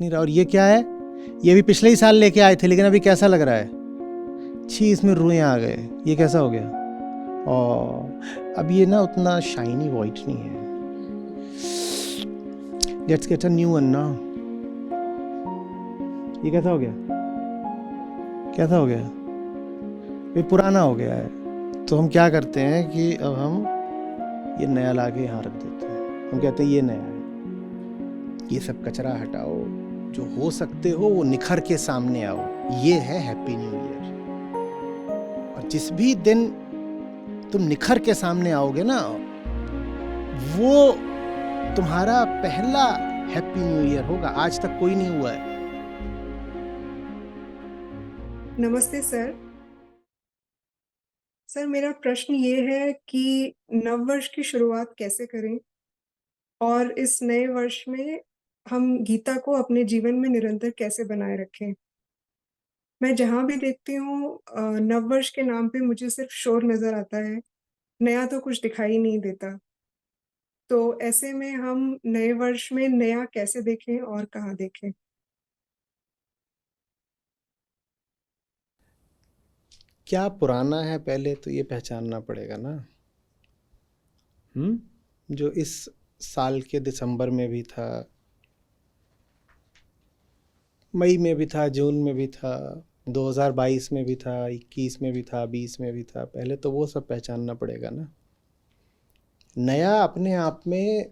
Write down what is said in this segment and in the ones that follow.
नहीं रहा। और ये क्या है? ये भी पिछले ही साल लेके आए थे, लेकिन अभी कैसा लग रहा है? छी, इसमें रुएं आ गए। ये कैसा हो गया? और अब ये ना उतना शाइनी वाइट नहीं है। Let's get a new one ना। ये कैसा हो गया? कैसा हो गया? ये पुराना हो गया है। तो हम क्या करते हैं कि अब हम ये नया लाके यहाँ रख देते हैं। हम कहते हैं ये नया है। ये सब कचरा हटाओ, जो हो सकते हो वो निखर के सामने आओ। ये है हैप्पी न्यू ईयर। और जिस भी दिन तुम निखर के सामने आओगे ना, वो तुम्हारा पहला हैप्पी न्यू ईयर होगा। आज तक कोई नहीं हुआ है। नमस्ते सर। सर, मेरा प्रश्न ये है कि नववर्ष की शुरुआत कैसे करें और इस नए वर्ष में हम गीता को अपने जीवन में निरंतर कैसे बनाए रखें? मैं जहाँ भी देखती हूँ नववर्ष के नाम पे मुझे सिर्फ शोर नज़र आता है, नया तो कुछ दिखाई नहीं देता। तो ऐसे में हम नए वर्ष में नया कैसे देखें और कहाँ देखें? क्या पुराना है पहले तो ये पहचानना पड़ेगा ना। जो इस साल के दिसंबर में भी था, मई में भी था, जून में भी था, 2022 में भी था, 21 में भी था, 20 में भी था, पहले तो वो सब पहचानना पड़ेगा ना। नया अपने आप में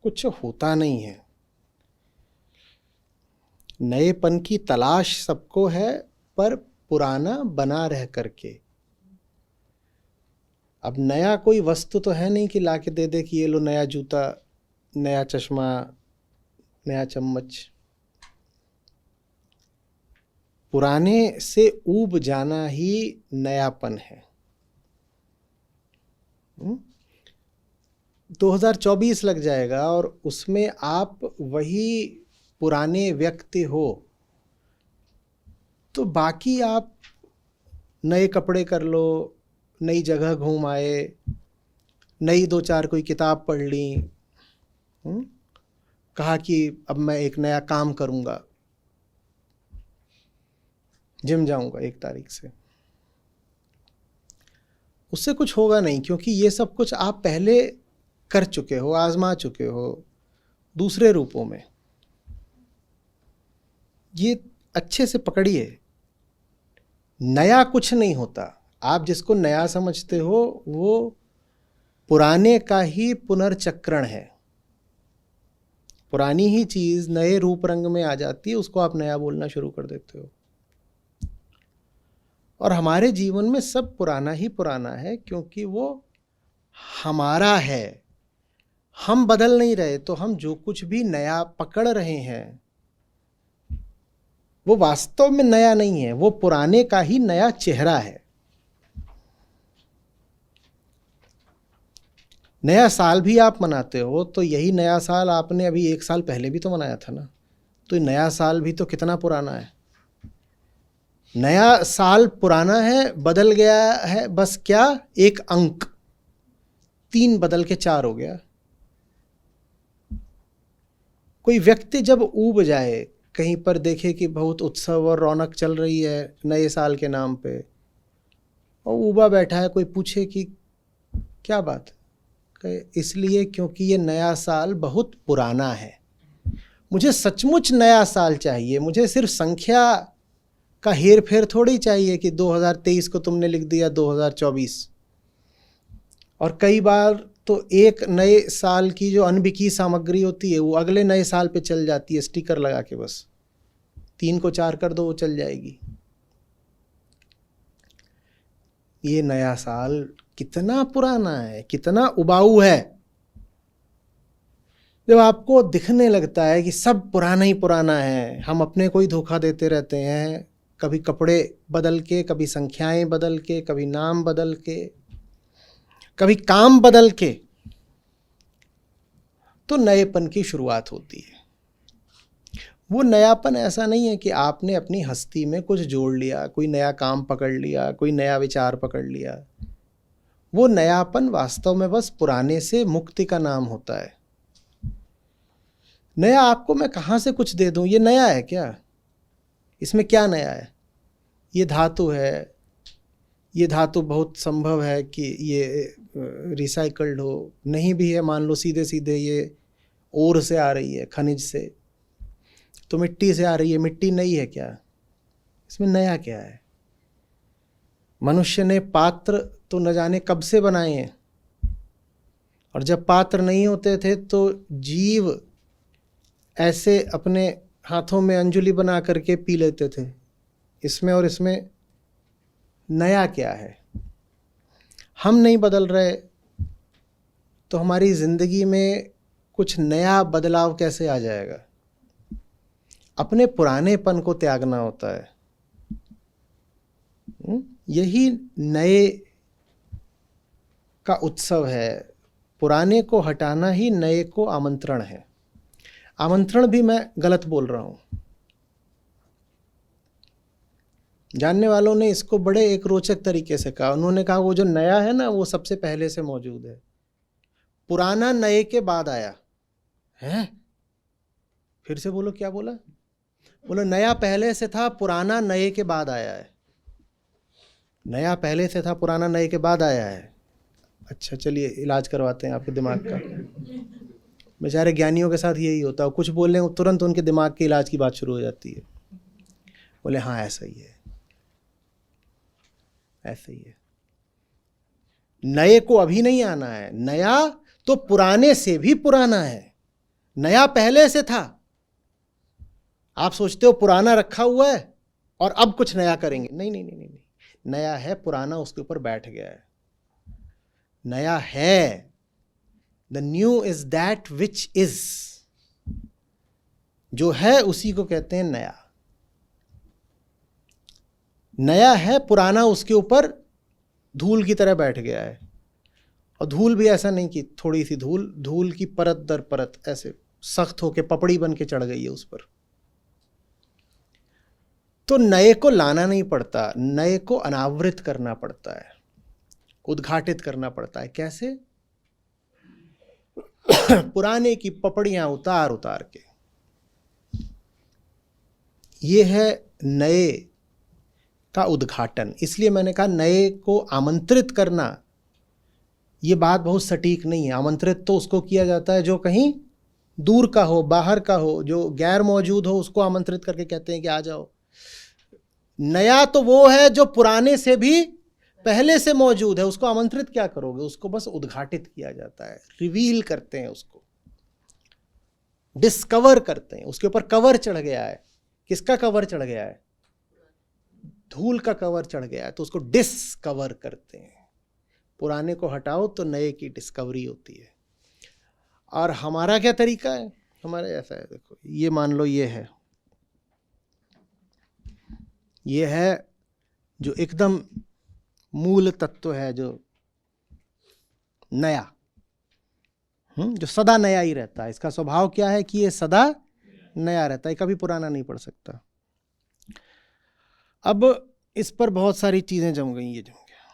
कुछ होता नहीं है। नएपन की तलाश सबको है, पर पुराना बना रह करके। अब नया कोई वस्तु तो है नहीं कि लाके दे दे कि ये लो नया जूता, नया चश्मा, नया चम्मच। पुराने से ऊब जाना ही नयापन है। 2024 लग जाएगा और उसमें आप वही पुराने व्यक्ति हो, तो बाकी आप नए कपड़े कर लो, नई जगह घूम आए, नई दो चार कोई किताब पढ़ ली, कहा कि अब मैं एक नया काम करूँगा, जिम जाऊँगा 1 तारीख से। उससे कुछ होगा नहीं, क्योंकि ये सब कुछ आप पहले कर चुके हो, आजमा चुके हो दूसरे रूपों में। ये अच्छे से पकड़िए, नया कुछ नहीं होता। आप जिसको नया समझते हो वो पुराने का ही पुनर्चक्रण है। पुरानी ही चीज़ नए रूप रंग में आ जाती है, उसको आप नया बोलना शुरू कर देते हो। और हमारे जीवन में सब पुराना ही पुराना है, क्योंकि वो हमारा है। हम बदल नहीं रहे, तो हम जो कुछ भी नया पकड़ रहे हैं वो वास्तव में नया नहीं है, वो पुराने का ही नया चेहरा है। नया साल भी आप मनाते हो तो यही नया साल आपने अभी 1 साल पहले भी तो मनाया था ना। तो नया साल भी तो कितना पुराना है। नया साल पुराना है, बदल गया है बस क्या, एक अंक। 3 बदल के 4 हो गया। कोई व्यक्ति जब ऊब जाए, कहीं पर देखे कि बहुत उत्सव और रौनक चल रही है नए साल के नाम पे, और ऊबा बैठा है, कोई पूछे कि क्या बात, इसलिए क्योंकि ये नया साल बहुत पुराना है। मुझे सचमुच नया साल चाहिए। मुझे सिर्फ संख्या का हेर फेर थोड़ी चाहिए कि 2023 को तुमने लिख दिया 2024। और कई बार तो एक नए साल की जो अनबिकी सामग्री होती है वो अगले नए साल पे चल जाती है, स्टिकर लगा के। बस 3 को 4 कर दो, वो चल जाएगी। ये नया साल कितना पुराना है, कितना उबाऊ है। जब आपको दिखने लगता है कि सब पुराना ही पुराना है, हम अपने को ही धोखा देते रहते हैं, कभी कपड़े बदल के, कभी संख्याएं बदल के, कभी नाम बदल के, कभी काम बदल के, तो नएपन की शुरुआत होती है। वो नयापन ऐसा नहीं है कि आपने अपनी हस्ती में कुछ जोड़ लिया, कोई नया काम पकड़ लिया, कोई नया विचार पकड़ लिया। वो नयापन वास्तव में बस पुराने से मुक्ति का नाम होता है। नया आपको मैं कहाँ से कुछ दे दूँ, ये नया है क्या? इसमें क्या नया है? ये धातु है, ये धातु बहुत संभव है कि ये रिसाइकल्ड हो, नहीं भी है मान लो सीधे सीधे ये ओर से आ रही है, खनिज से, तो मिट्टी से आ रही है, मिट्टी नई है क्या? इसमें नया क्या है? मनुष्य ने पात्र तो न जाने कब से बनाए हैं, और जब पात्र नहीं होते थे तो जीव ऐसे अपने हाथों में अंजुलि बना करके पी लेते थे। इसमें और इसमें नया क्या है? हम नहीं बदल रहे तो हमारी जिंदगी में कुछ नया बदलाव कैसे आ जाएगा? अपने पुरानेपन को त्यागना होता है। यही नए का उत्सव है। पुराने को हटाना ही नए को आमंत्रण है। आमंत्रण भी मैं गलत बोल रहा हूं। जानने वालों ने इसको बड़े एक रोचक तरीके से कहा। उन्होंने कहा वो जो नया है ना, वो सबसे पहले से मौजूद है। पुराना नए के बाद आया है। फिर से बोलो, क्या बोला? बोलो नया पहले से था, पुराना नए के बाद आया है। नया पहले से था, पुराना नए के बाद आया है। अच्छा चलिए इलाज करवाते हैं आपके दिमाग का। बेचारे ज्ञानियों के साथ यही होता है, कुछ बोल रहे हैं तुरंत उनके दिमाग के इलाज की बात शुरू हो जाती है। बोले हाँ ऐसा ही है, ऐसा ही है। नए को अभी नहीं आना है, नया तो पुराने से भी पुराना है। नया पहले से था। आप सोचते हो पुराना रखा हुआ है और अब कुछ नया करेंगे, नहीं नहीं नहीं नहीं, नहीं। नया है, पुराना उसके ऊपर बैठ गया है। नया है, the new is that which is. जो है उसी को कहते हैं नया। नया है, पुराना उसके ऊपर धूल की तरह बैठ गया है। और धूल भी ऐसा नहीं कि थोड़ी सी धूल, धूल की परत दर परत ऐसे सख्त होके पपड़ी बन के चढ़ गई है उस पर। तो नए को लाना नहीं पड़ता, नए को अनावृत करना पड़ता है, उद्घाटित करना पड़ता है। कैसे? पुराने की पपड़ियां उतार उतार के। ये है नए का उद्घाटन। इसलिए मैंने कहा नए को आमंत्रित करना, ये बात बहुत सटीक नहीं है। आमंत्रित तो उसको किया जाता है जो कहीं दूर का हो, बाहर का हो, जो गैर मौजूद हो, उसको आमंत्रित करके कहते हैं कि आ जाओ। नया तो वो है जो पुराने से भी पहले से मौजूद है, उसको आमंत्रित क्या करोगे? उसको बस उद्घाटित किया जाता है, रिवील करते हैं, उसको डिस्कवर करते हैं। उसके ऊपर कवर चढ़ गया है। किसका कवर चढ़ गया है? धूल का कवर चढ़ गया है, तो उसको डिस्कवर करते हैं। पुराने को हटाओ तो नए की डिस्कवरी होती है। और हमारा क्या तरीका है? हमारा ऐसा है, देखो ये मान लो ये है जो एकदम मूल तत्व है, जो नया, जो सदा नया ही रहता है। इसका स्वभाव क्या है कि ये सदा नया रहता है, कभी पुराना नहीं पड़ सकता। अब इस पर बहुत सारी चीजें जम गई। ये जम गया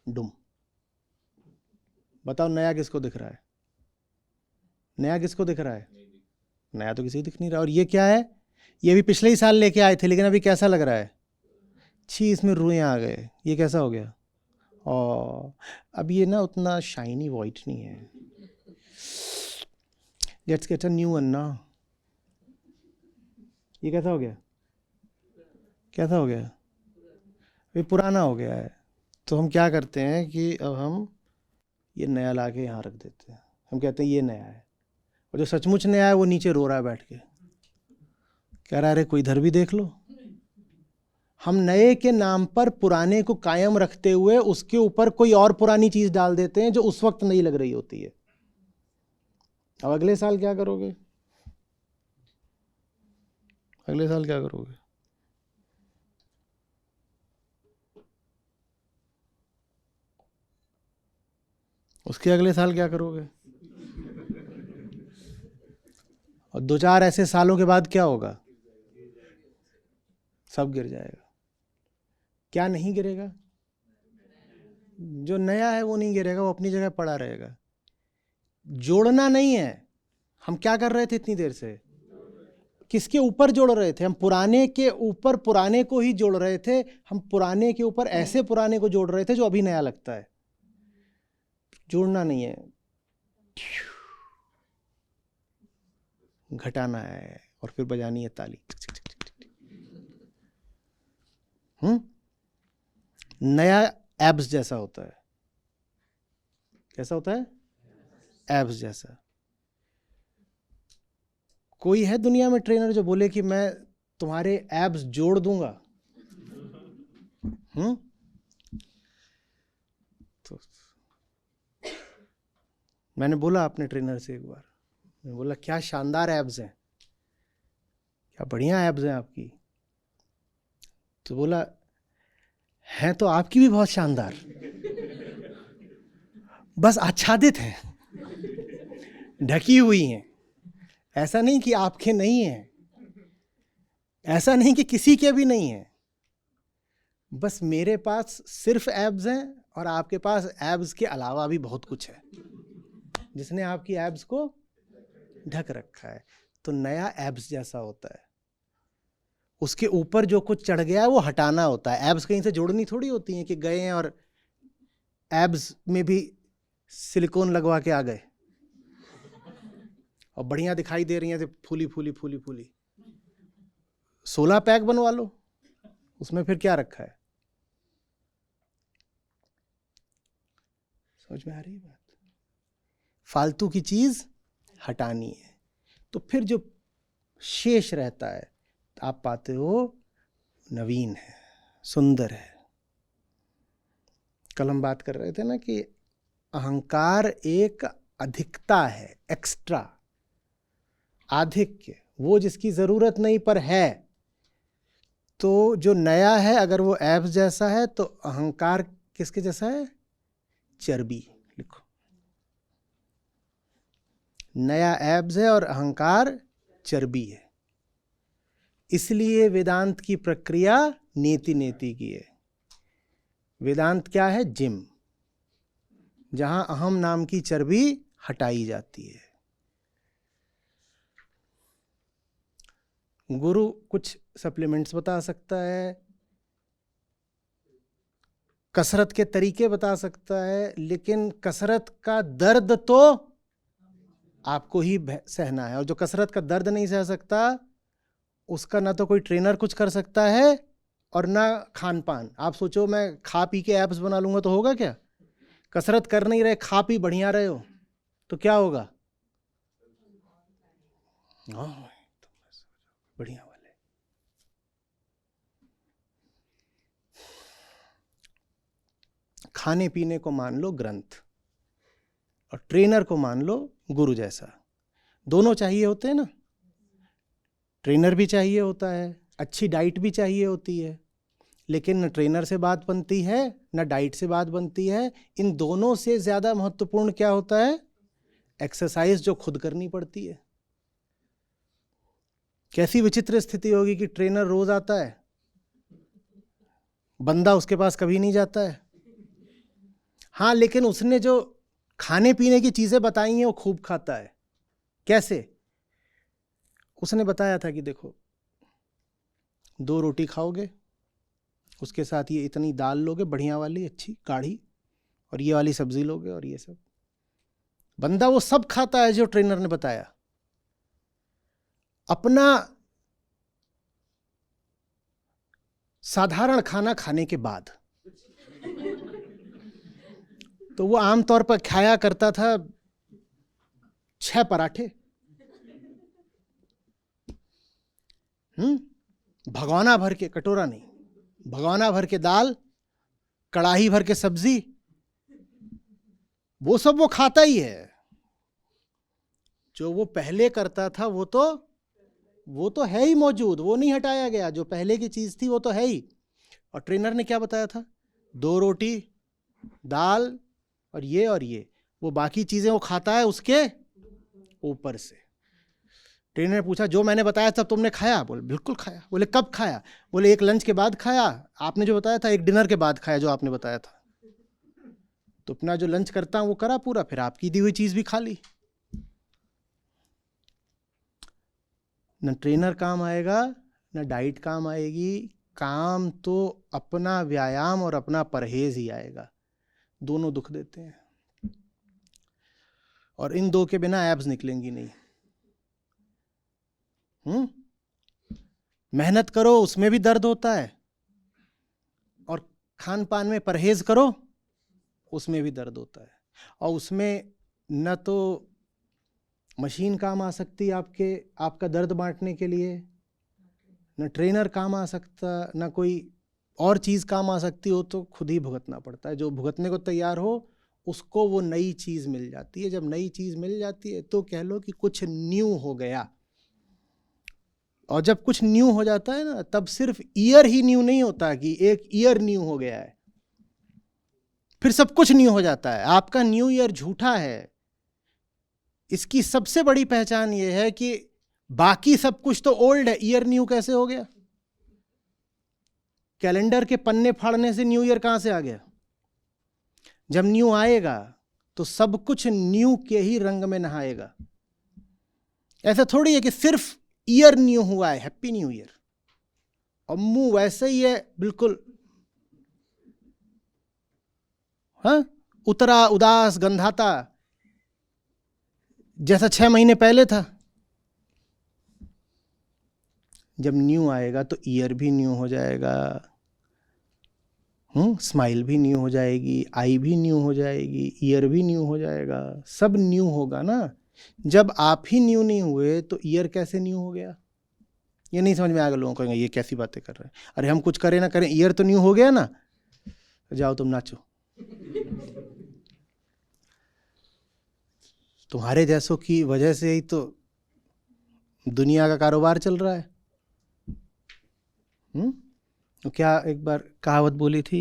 डुम। बताओ नया किसको दिख रहा है? नया किसको दिख रहा है? नया तो किसी को दिख नहीं रहा। और ये क्या है? ये भी पिछले ही साल लेके आए थे, लेकिन अभी कैसा लग रहा है? छी, इसमें रुएं आ गए। ये कैसा हो गया? और अब ये ना उतना शाइनी वाइट नहीं है। Let's get a new one ना। ये कैसा हो गया? कैसा हो गया? ये पुराना हो गया है। तो हम क्या करते हैं कि अब हम ये नया ला के यहाँ रख देते हैं। हम कहते हैं ये नया है, और जो सचमुच नया है वो नीचे रो रहा है बैठ के, कह रहा है अरे कोई इधर भी देख लो। हम नए के नाम पर पुराने को कायम रखते हुए उसके ऊपर कोई और पुरानी चीज डाल देते हैं जो उस वक्त नहीं लग रही होती है। अब अगले साल क्या करोगे? अगले साल क्या करोगे? उसके अगले साल क्या करोगे? और 2-4 ऐसे सालों के बाद क्या होगा? सब गिर जाएगा। क्या नहीं गिरेगा? जो नया है वो नहीं गिरेगा, वो अपनी जगह पड़ा रहेगा। जोड़ना नहीं है, हम क्या कर रहे थे इतनी देर से? किसके ऊपर जोड़ रहे थे? हम पुराने के ऊपर पुराने को ही जोड़ रहे थे। हम पुराने के ऊपर ऐसे पुराने को जोड़ रहे थे जो अभी नया लगता है। जोड़ना नहीं है, घटाना है और फिर बजानी है ताली। नया एब्स जैसा होता है। कैसा होता है? एब्स जैसा। कोई है दुनिया में ट्रेनर जो बोले कि मैं तुम्हारे एब्स जोड़ दूंगा? तो मैंने बोला अपने ट्रेनर से एक बार, मैं बोला क्या शानदार एब्स हैं, क्या बढ़िया एब्स हैं आपकी। तो बोला हैं तो आपकी भी बहुत शानदार, बस आच्छादित हैं, ढकी हुई हैं। ऐसा नहीं कि आपके नहीं हैं, ऐसा नहीं कि किसी के भी नहीं है। बस मेरे पास सिर्फ एब्स हैं और आपके पास एब्स के अलावा भी बहुत कुछ है जिसने आपकी एब्स को ढक रखा है। तो नया एब्स जैसा होता है। उसके ऊपर जो कुछ चढ़ गया है वो हटाना होता है। एब्स कहीं से जोड़नी थोड़ी होती हैं कि गए हैं और एब्स में भी सिलिकॉन लगवा के आ गए और बढ़िया दिखाई दे रही हैं तो फूली फूली फूली फूली। 16 पैक बनवा लो, उसमें फिर क्या रखा है? समझ में आ रही है बात? फालतू की चीज हटानी है। तो फिर जो शेष रहता है आप पाते हो नवीन है, सुंदर है। कल हम बात कर रहे थे ना कि अहंकार एक अधिकता है, एक्स्ट्रा, आधिक्य, वो जिसकी जरूरत नहीं पर है। तो जो नया है अगर वो एब्स जैसा है तो अहंकार किसके जैसा है? चर्बी। लिखो, नया एब्स है और अहंकार चर्बी है। इसलिए वेदांत की प्रक्रिया नेति नेति की है। वेदांत क्या है? जिम, जहां अहम नाम की चर्बी हटाई जाती है। गुरु कुछ सप्लीमेंट्स बता सकता है, कसरत के तरीके बता सकता है, लेकिन कसरत का दर्द तो आपको ही सहना है। और जो कसरत का दर्द नहीं सह सकता उसका ना तो कोई ट्रेनर कुछ कर सकता है और ना खान पान। आप सोचो मैं खा पी के एब्स बना लूंगा तो होगा क्या? कसरत कर नहीं रहे, खा पी बढ़िया रहे हो तो क्या होगा? बढ़िया वाले। खाने पीने को मान लो ग्रंथ और ट्रेनर को मान लो गुरु जैसा। दोनों चाहिए होते हैं ना, ट्रेनर भी चाहिए होता है, अच्छी डाइट भी चाहिए होती है, लेकिन न ट्रेनर से बात बनती है न डाइट से बात बनती है। इन दोनों से ज़्यादा महत्वपूर्ण क्या होता है? एक्सरसाइज, जो खुद करनी पड़ती है। कैसी विचित्र स्थिति होगी कि ट्रेनर रोज आता है, बंदा उसके पास कभी नहीं जाता है। हाँ, लेकिन उसने जो खाने पीने की चीज़ें बताई हैं वो खूब खाता है। कैसे? उसने बताया था कि देखो 2 रोटी खाओगे, उसके साथ ये इतनी दाल लोगे बढ़िया वाली अच्छी गाढ़ी, और ये वाली सब्जी लोगे और ये सब। बंदा वो सब खाता है जो ट्रेनर ने बताया। अपना साधारण खाना खाने के बाद तो वो आमतौर पर खाया करता था 6 पराठे, भगोना भर के, कटोरा नहीं, भगोना भर के दाल, कड़ाही भर के सब्जी, वो सब वो खाता ही है। जो वो पहले करता था वो तो है ही मौजूद, वो नहीं हटाया गया। जो पहले की चीज थी वो तो है ही। और ट्रेनर ने क्या बताया था? 2 रोटी, दाल और ये वो बाकी चीजें वो खाता है उसके ऊपर से। ट्रेनर ने पूछा जो मैंने बताया था तुमने खाया? बोले बिल्कुल खाया। बोले कब खाया? बोले एक लंच के बाद खाया, आपने जो बताया था, एक डिनर के बाद खाया जो आपने बताया था। तो अपना जो लंच करता हूं वो करा पूरा, फिर आपकी दी हुई चीज भी खा ली। न ट्रेनर काम आएगा, न डाइट काम आएगी। काम तो अपना व्यायाम और अपना परहेज ही आएगा। दोनों दुख देते हैं, और इन दो के बिना एब्स निकलेंगी नहीं। मेहनत करो, उसमें भी दर्द होता है, और खान पान में परहेज करो, उसमें भी दर्द होता है। और उसमें न तो मशीन काम आ सकती आपका दर्द बांटने के लिए, न ट्रेनर काम आ सकता, न कोई और चीज़ काम आ सकती हो, तो खुद ही भुगतना पड़ता है। जो भुगतने को तैयार हो उसको वो नई चीज़ मिल जाती है। जब नई चीज़ मिल जाती है तो कह लो कि कुछ न्यू हो गया। और जब कुछ न्यू हो जाता है ना, तब सिर्फ ईयर ही न्यू नहीं होता कि एक ईयर न्यू हो गया है, फिर सब कुछ न्यू हो जाता है। आपका न्यू ईयर झूठा है। इसकी सबसे बड़ी पहचान ये है कि बाकी सब कुछ तो ओल्ड है, ईयर न्यू कैसे हो गया? कैलेंडर के पन्ने फाड़ने से न्यू ईयर कहां से आ गया? जब न्यू आएगा तो सब कुछ न्यू के ही रंग में नहाएगा। ऐसा थोड़ी है कि सिर्फ ईयर न्यू हुआ है, हैप्पी न्यू ईयर, और मुंह वैसे ही है बिल्कुल, हाँ, उतरा उदास गंधाता, जैसा 6 महीने पहले था। जब न्यू आएगा तो ईयर भी न्यू हो जाएगा, स्माइल भी न्यू हो जाएगी, आई भी न्यू हो जाएगी, ईयर भी न्यू हो जाएगा, सब न्यू होगा ना। जब आप ही न्यू नहीं हुए तो ईयर कैसे न्यू हो गया? ये नहीं समझ में आएगा लोगों को, कहेंगे ये कैसी बातें कर रहे हैं। अरे हम कुछ करें ना करें, ईयर तो न्यू हो गया ना। जाओ तुम नाचो। तुम्हारे जैसों की वजह से ही तो दुनिया का कारोबार चल रहा है। तो क्या एक बार कहावत बोली थी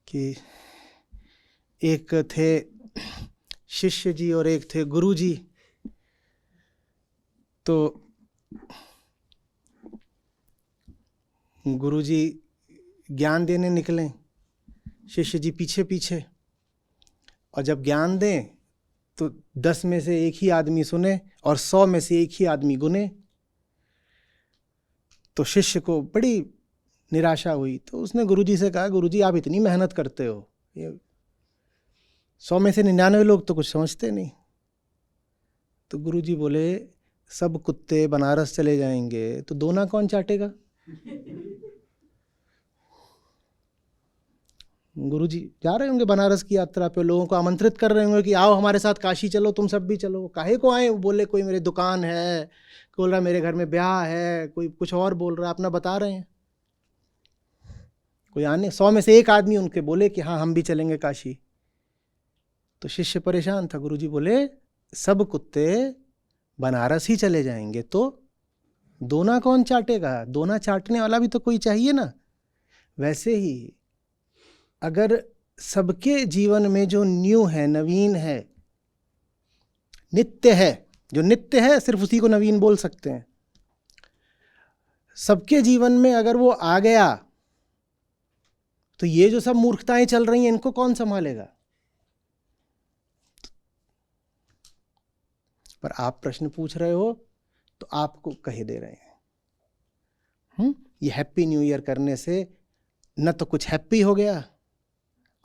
कि एक थे शिष्य जी और एक थे गुरु जी। तो गुरु जी ज्ञान देने निकले, शिष्य जी पीछे पीछे, और जब ज्ञान दें तो 10 में से एक ही आदमी सुने और 100 में से एक ही आदमी गुने। तो शिष्य को बड़ी निराशा हुई, तो उसने गुरुजी से कहा, गुरुजी आप इतनी मेहनत करते हो, ये 100 में से 99 लोग तो कुछ समझते नहीं। तो गुरुजी बोले, सब कुत्ते बनारस चले जाएंगे तो दोना कौन चाटेगा? गुरुजी जा रहे होंगे बनारस की यात्रा पे, लोगों को आमंत्रित कर रहे होंगे कि आओ हमारे साथ काशी चलो, तुम सब भी चलो। काहे को आए? बोले कोई मेरे दुकान है, बोल रहा मेरे घर में ब्याह है, कोई कुछ और बोल रहा, अपना बता रहे हैं। कोई आने 100 में से एक आदमी उनके बोले कि हाँ हम भी चलेंगे काशी। तो शिष्य परेशान था। गुरुजी बोले, सब कुत्ते बनारस ही चले जाएंगे तो दोना कौन चाटेगा? दोना चाटने वाला भी तो कोई चाहिए ना। वैसे ही अगर सबके जीवन में जो न्यू है, नवीन है, नित्य है, जो नित्य है सिर्फ उसी को नवीन बोल सकते हैं, सबके जीवन में अगर वो आ गया तो ये जो सब मूर्खताएं चल रही हैं इनको कौन संभालेगा? पर आप प्रश्न पूछ रहे हो तो आपको कह दे रहे हैं। ये हैप्पी न्यू ईयर करने से न तो कुछ हैप्पी हो गया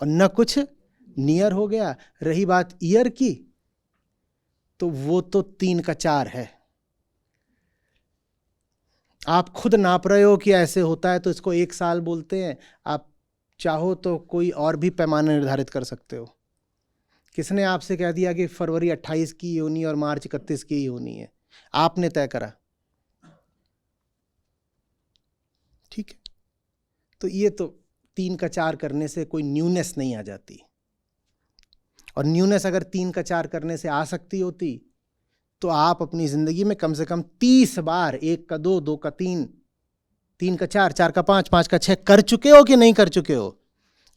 और न कुछ नियर हो गया। रही बात ईयर की, तो वो तो 3 का 4 है। आप खुद नाप रहे हो कि ऐसे होता है तो इसको 1 साल बोलते हैं। आप चाहो तो कोई और भी पैमाना निर्धारित कर सकते हो। किसने आपसे कह दिया कि फरवरी 28 की होनी और मार्च 31 की ही होनी है? आपने तय करा, ठीक है। तो ये तो 3 का 4 करने से कोई न्यूनेस नहीं आ जाती। और न्यूनेस अगर 3 का 4 करने से आ सकती होती तो आप अपनी जिंदगी में कम से कम 30 बार 1 का 2, 2 का 3, 3 का 4, 4 का 5, 5 का 6 कर चुके हो कि नहीं कर चुके हो?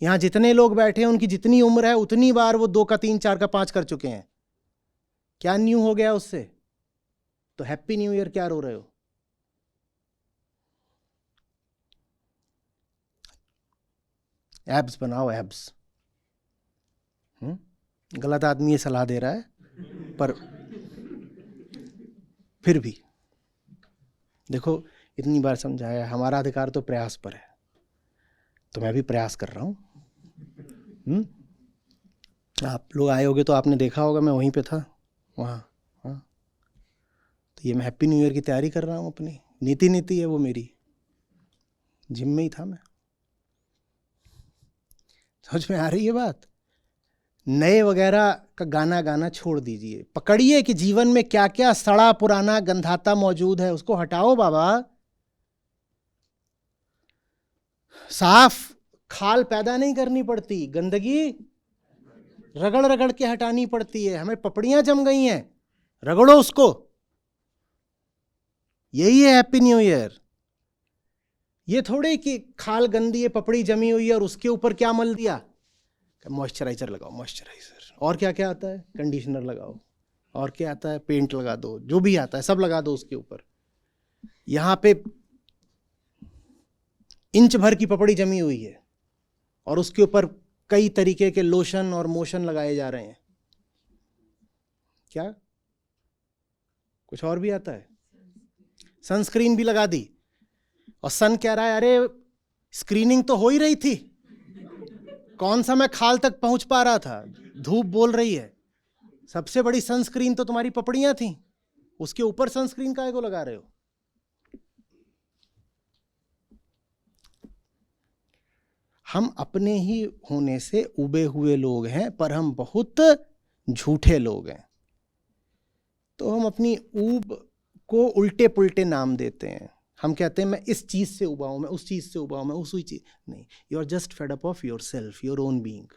यहां जितने लोग बैठे हैं उनकी जितनी उम्र है उतनी बार वो 2 का 3, 4 का 5 कर चुके हैं। क्या न्यू हो गया उससे? तो हैप्पी न्यू ईयर क्या रो रहे हो? एब्स बनाओ, एब्स। गलत आदमी ये सलाह दे रहा है, पर फिर भी देखो, इतनी बार समझाया, हमारा अधिकार तो प्रयास पर है, तो मैं भी प्रयास कर रहा हूँ। आप लोग आए होगे तो आपने देखा होगा, मैं वहीं पे था, वहाँ। हाँ, तो ये मैं हैप्पी न्यू ईयर की तैयारी कर रहा हूँ अपनी, नीति है वो मेरी, जिम में ही था मैं। समझ में आ रही है बात? नए वगैरह का गाना गाना छोड़ दीजिए, पकड़िए कि जीवन में क्या क्या सड़ा पुराना गंधाता मौजूद है, उसको हटाओ बाबा। साफ खाल पैदा नहीं करनी पड़ती, गंदगी रगड़ रगड़ के हटानी पड़ती है। हमें पपड़ियां जम गई हैं, रगड़ो उसको। यही है हैप्पी न्यू ईयर। ये थोड़े कि खाल गंदी है, पपड़ी जमी हुई है और उसके ऊपर क्या मल दिया, मॉइस्चराइजर लगाओ, मॉइस्चराइजर, और क्या क्या आता है, कंडीशनर लगाओ, और क्या आता है, पेंट लगा दो, जो भी आता है सब लगा दो उसके ऊपर। यहां पे इंच भर की पपड़ी जमी हुई है और उसके ऊपर कई तरीके के लोशन और मोशन लगाए जा रहे हैं। क्या कुछ और भी आता है? सनस्क्रीन भी लगा दी, और सन कह रहा है अरे स्क्रीनिंग तो हो ही रही थी, कौन सा मैं खाल तक पहुंच पा रहा था, धूप बोल रही है, सबसे बड़ी सनस्क्रीन तो तुम्हारी पपड़ियां थी, उसके ऊपर सनस्क्रीन काहे को लगा रहे हो? हम अपने ही होने से उबे हुए लोग हैं, पर हम बहुत झूठे लोग हैं। तो हम अपनी ऊब को उल्टे पुल्टे नाम देते हैं। हम कहते हैं मैं इस चीज से उबा हूं, मैं उस चीज से उबा हूं, मैं उस चीज। नहीं, you are just fed up of yourself, your own being.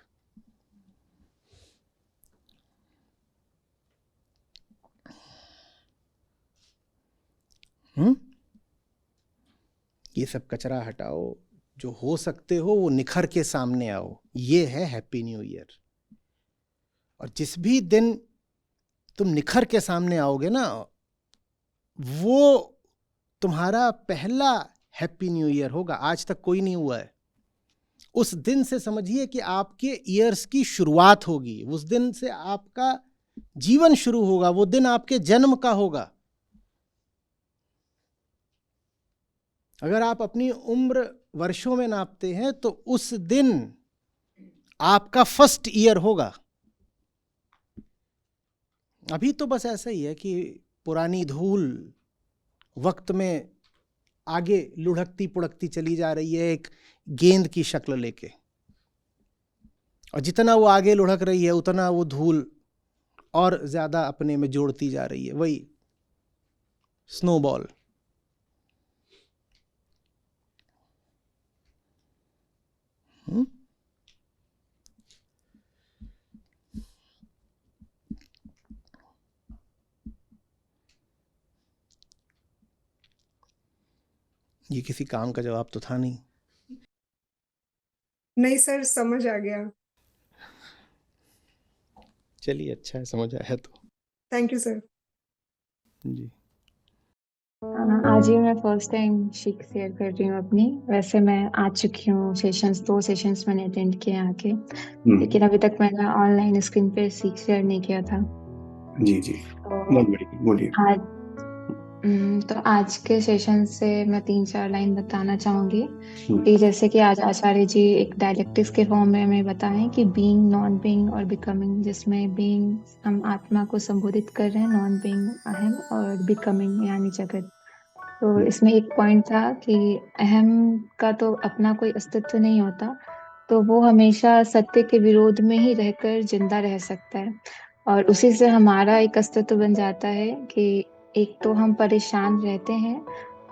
ये सब कचरा हटाओ, जो हो सकते हो वो निखर के सामने आओ। ये है हैप्पी न्यू ईयर। और जिस भी दिन तुम निखर के सामने आओगे ना, वो तुम्हारा पहला हैप्पी न्यू ईयर होगा। आज तक कोई नहीं हुआ है। उस दिन से समझिए कि आपके ईयर्स की शुरुआत होगी, उस दिन से आपका जीवन शुरू होगा, वो दिन आपके जन्म का होगा। अगर आप अपनी उम्र वर्षों में नापते हैं तो उस दिन आपका फर्स्ट ईयर होगा। अभी तो बस ऐसा ही है कि पुरानी धूल वक्त में आगे लुढ़कती पुढ़कती चली जा रही है, एक गेंद की शक्ल लेके, और जितना वो आगे लुढ़क रही है उतना वो धूल और ज्यादा अपने में जोड़ती जा रही है। वही स्नोबॉल। ये किसी काम का जवाब तो था नहीं। नहीं सर, समझ आ गया। चलिए, अच्छा है, समझ आया तो। Thank you sir. जी। आज ही मैं फर्स्ट टाइम सीख शेयर कर रही हूँ अपनी। वैसे मैं आ चुकी हूँ सेशंस, 2 सेशंस मैंने अटेंड किए आके, लेकिन अभी तक मैंने ऑनलाइन स्क्रीन पे सीख शेयर नहीं किया था। जी जी, बहुत बढ़िया, बोलिए। आज तो आज के सेशन से मैं 3-4 लाइन बताना चाहूंगी कि जैसे कि आज आचार्य जी एक डायलेक्टिक्स के फॉर्म में हमें बताएं कि बीइंग, नॉन बीइंग और बिकमिंग, जिसमें बीइंग हम आत्मा को संबोधित कर रहे हैं, नॉन बीइंग अहम, और बिकमिंग यानी जगत। तो इसमें एक पॉइंट था कि अहम का तो अपना कोई अस्तित्व नहीं होता, तो वो हमेशा सत्य के विरोध में ही रहकर जिंदा रह सकता है, और उसी से हमारा एक अस्तित्व बन जाता है कि एक तो हम परेशान रहते हैं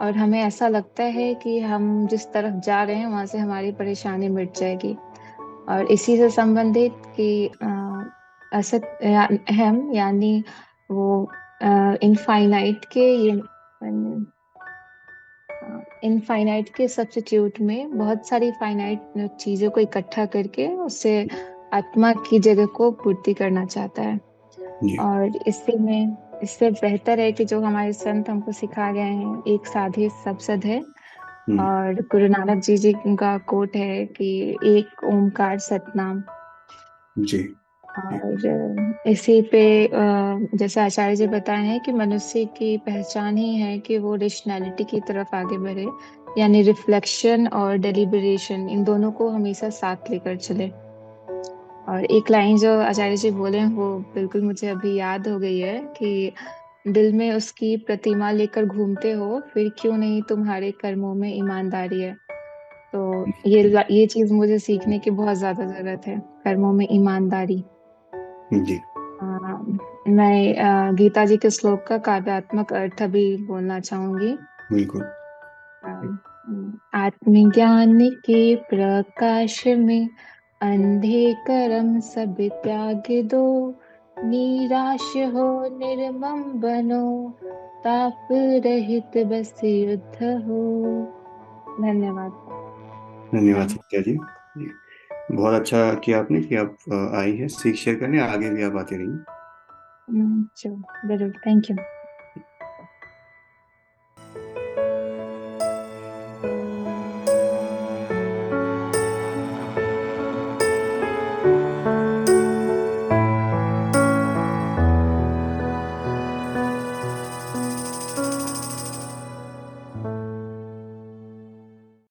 और हमें ऐसा लगता है कि हम जिस तरफ जा रहे हैं वहां से हमारी परेशानी मिट जाएगी। और इसी से संबंधित कि अहम यानी वो इनफाइनाइट के सब्स्टिट्यूट में बहुत सारी फाइनाइट चीजों को इकट्ठा करके उससे आत्मा की जगह को पूर्ति करना चाहता है। और इससे बेहतर है कि जो हमारे संत हमको सिखा गए हैं, एक साधे सब सद है। और गुरु नानक जी का कोट है कि एक ओमकार सतनाम। जी। और इसी पे जैसे आचार्य जी बताए हैं कि मनुष्य की पहचान ही है कि वो रेशनैलिटी की तरफ आगे बढ़े, यानी रिफ्लेक्शन और डेलिब्रेशन इन दोनों को हमेशा साथ लेकर चले। और एक लाइन जो आचार्य जी बोले हैं वो बिल्कुल मुझे अभी याद हो गई है कि दिल में उसकी प्रतिमा लेकर घूमते हो, फिर क्यों नहीं तुम्हारे कर्मों में ईमानदारी है। तो ये चीज मुझे सीखने की बहुत ज्यादा जरूरत है, कर्मों में ईमानदारी। जी मैं गीता जी के श्लोक का काव्यात्मक अर्थ अभी बोलना चाहूंगी। बिल्कुल। आत्मज्ञान के प्रकाश में अंधे कर्म सब त्याग दो, निराश हो निर्मम बनो, ताप रहित बस युद्ध हो। धन्यवाद। धन्यवाद सत्या जी। बहुत अच्छा किया आपने कि आप आई हैं सीख शेयर करने, आगे भी आप आती रहिए। जरूर, थैंक यू।